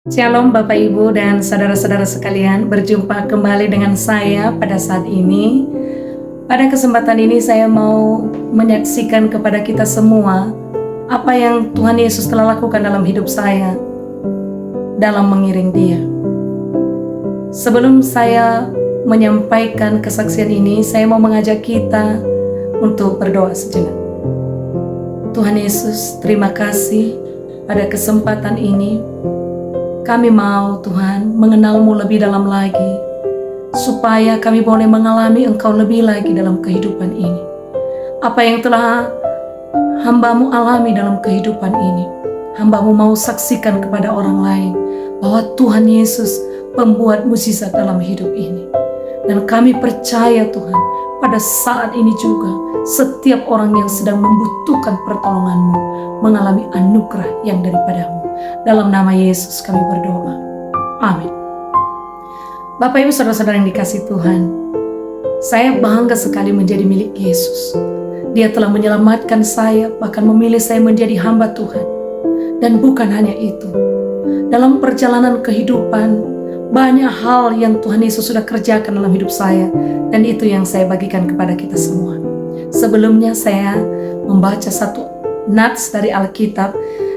Shalom Bapak Ibu dan saudara-saudara sekalian, berjumpa kembali dengan saya pada saat ini. Pada kesempatan ini saya mau menyaksikan kepada kita semua apa yang Tuhan Yesus telah lakukan dalam hidup saya dalam mengiring Dia. Sebelum saya menyampaikan kesaksian ini, saya mau mengajak kita untuk berdoa sejenak. Tuhan Yesus, terima kasih pada kesempatan ini. Kami mau Tuhan mengenal-Mu lebih dalam lagi, supaya kami boleh mengalami Engkau lebih lagi dalam kehidupan ini. Apa yang telah hamba-Mu alami dalam kehidupan ini, hamba-Mu mau saksikan kepada orang lain, bahwa Tuhan Yesus pembuat mukjizat dalam hidup ini. Dan kami percaya Tuhan, pada saat ini juga, setiap orang yang sedang membutuhkan pertolongan-Mu, mengalami anugerah yang daripada-Mu. Dalam nama Yesus kami berdoa. Amin. Bapak Ibu saudara-saudara yang dikasihi Tuhan, saya bangga sekali menjadi milik Yesus. Dia telah menyelamatkan saya, bahkan memilih saya menjadi hamba Tuhan. Dan bukan hanya itu, dalam perjalanan kehidupan, banyak hal yang Tuhan Yesus sudah kerjakan dalam hidup saya. Dan itu yang saya bagikan kepada kita semua. Sebelumnya saya membaca satu nats dari Alkitab,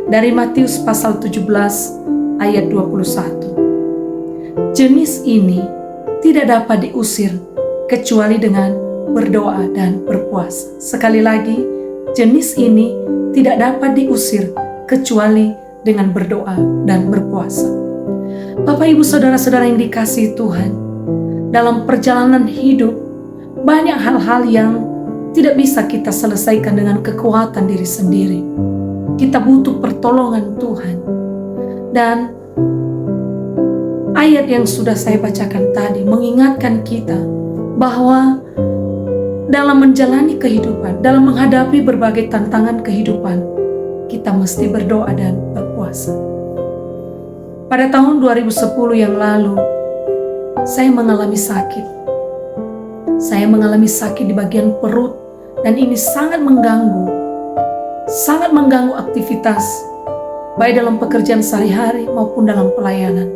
dari Matius pasal 17 ayat 21. Jenis ini tidak dapat diusir kecuali dengan berdoa dan berpuasa. Sekali lagi, jenis ini tidak dapat diusir kecuali dengan berdoa dan berpuasa. Bapak Ibu saudara-saudara yang dikasihi Tuhan, dalam perjalanan hidup banyak hal-hal yang tidak bisa kita selesaikan dengan kekuatan diri sendiri. Kita butuh pertolongan Tuhan. Dan ayat yang sudah saya bacakan tadi mengingatkan kita bahwa dalam menjalani kehidupan, dalam menghadapi berbagai tantangan kehidupan, kita mesti berdoa dan berpuasa. Pada tahun 2010 yang lalu, saya mengalami sakit. Saya mengalami sakit di bagian perut, dan ini sangat mengganggu aktivitas, baik dalam pekerjaan sehari-hari maupun dalam pelayanan.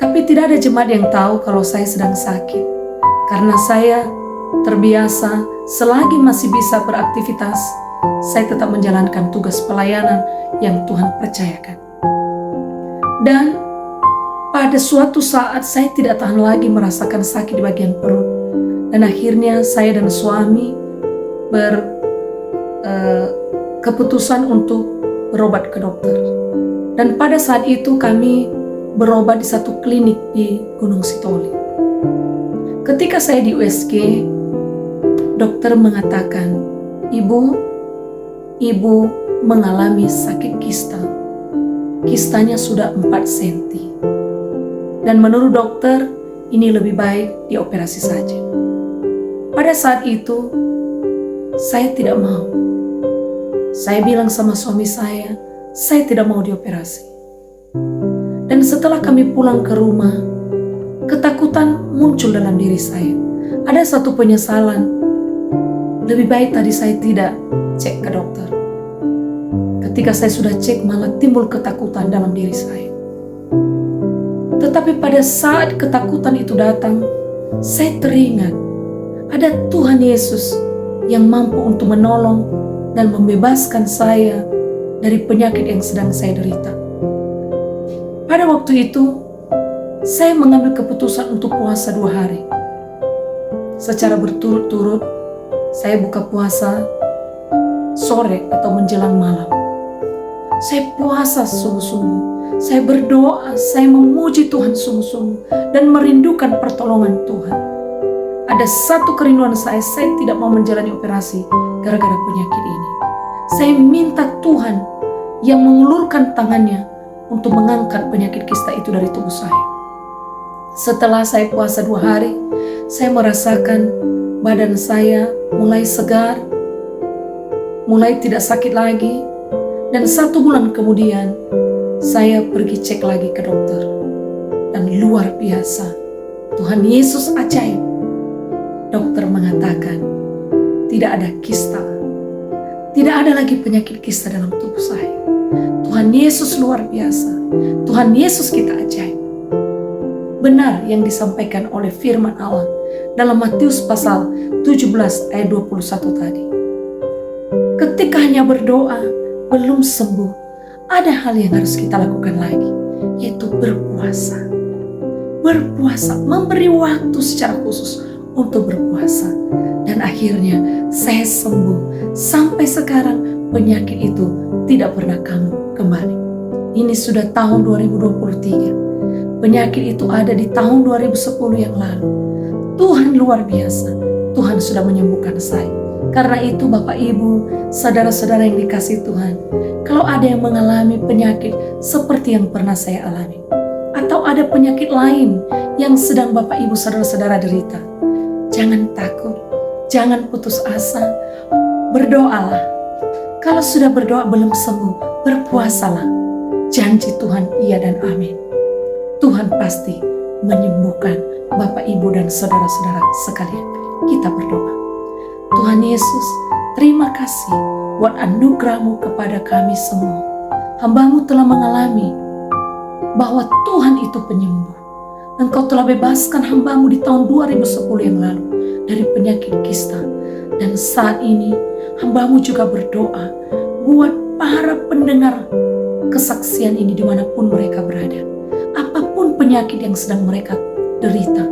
Tapi tidak ada jemaat yang tahu kalau saya sedang sakit, karena saya terbiasa selagi masih bisa beraktivitas, saya tetap menjalankan tugas pelayanan yang Tuhan percayakan. Dan pada suatu saat saya tidak tahan lagi merasakan sakit di bagian perut, dan akhirnya saya dan suami keputusan untuk berobat ke dokter. Dan pada saat itu kami berobat di satu klinik di Gunung Sitoli. Ketika saya di USG, dokter mengatakan, Ibu mengalami sakit kista. Kistanya sudah 4 cm. Dan menurut dokter, ini lebih baik dioperasi saja. Pada saat itu, saya tidak mau. Saya bilang sama suami saya tidak mau dioperasi. Dan setelah kami pulang ke rumah, ketakutan muncul dalam diri saya. Ada satu penyesalan. Lebih baik tadi saya tidak cek ke dokter. Ketika saya sudah cek, malah timbul ketakutan dalam diri saya. Tetapi pada saat ketakutan itu datang, saya teringat ada Tuhan Yesus yang mampu untuk menolong dan membebaskan saya dari penyakit yang sedang saya derita. Pada waktu itu, saya mengambil keputusan untuk puasa 2 hari. Secara berturut-turut, saya buka puasa sore atau menjelang malam. Saya puasa sungguh-sungguh. Saya berdoa, saya memuji Tuhan sungguh-sungguh dan merindukan pertolongan Tuhan. Ada satu kerinduan saya tidak mau menjalani operasi gara-gara penyakit ini. Saya minta Tuhan yang mengulurkan tangannya untuk mengangkat penyakit kista itu dari tubuh saya. Setelah saya puasa 2 hari, saya merasakan badan saya mulai segar, mulai tidak sakit lagi. Dan 1 bulan kemudian, saya pergi cek lagi ke dokter. Dan luar biasa, Tuhan Yesus ajaib. Dokter mengatakan, tidak ada kista. Tidak ada lagi penyakit kista dalam tubuh saya. Tuhan Yesus luar biasa. Tuhan Yesus kita ajaib. Benar yang disampaikan oleh firman Allah dalam Matius pasal 17 ayat 21 tadi. Ketika hanya berdoa belum sembuh, ada hal yang harus kita lakukan lagi, yaitu berpuasa. Berpuasa, memberi waktu secara khusus untuk berpuasa. Dan akhirnya saya sembuh. Sampai sekarang penyakit itu tidak pernah kambuh kembali. Ini sudah tahun 2023. Penyakit itu ada di tahun 2010 yang lalu. Tuhan luar biasa. Tuhan sudah menyembuhkan saya. Karena itu Bapak Ibu, saudara-saudara yang dikasihi Tuhan, kalau ada yang mengalami penyakit seperti yang pernah saya alami, atau ada penyakit lain yang sedang Bapak Ibu saudara-saudara derita, jangan takut, jangan putus asa, berdoalah. Kalau sudah berdoa belum sembuh, berpuasalah. Janji Tuhan iya dan amin. Tuhan pasti menyembuhkan Bapak Ibu dan saudara-saudara sekalian. Kita berdoa. Tuhan Yesus, terima kasih buat anugerah-Mu kepada kami semua. Hamba-Mu telah mengalami bahwa Tuhan itu penyembuh. Engkau telah bebaskan hamba-Mu di tahun 2010 yang lalu dari penyakit kista. Dan saat ini hamba-Mu juga berdoa buat para pendengar kesaksian ini dimanapun mereka berada. Apapun penyakit yang sedang mereka derita,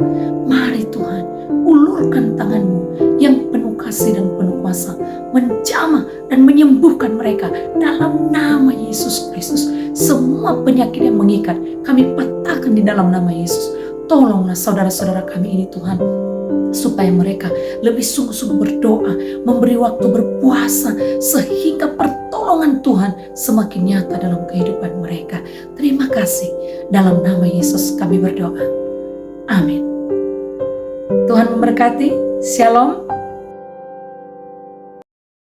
mari Tuhan ulurkan tangan-Mu yang penuh kasih dan penuh kuasa, menjamah dan menyembuhkan mereka dalam nama Yesus Kristus. Semua penyakit yang mengikat kami patahkan di dalam nama Yesus. Tolonglah saudara-saudara kami ini Tuhan, supaya mereka lebih sungguh-sungguh berdoa, memberi waktu berpuasa, sehingga pertolongan Tuhan semakin nyata dalam kehidupan mereka. Terima kasih. Dalam nama Yesus kami berdoa. Amin. Tuhan memberkati. Shalom.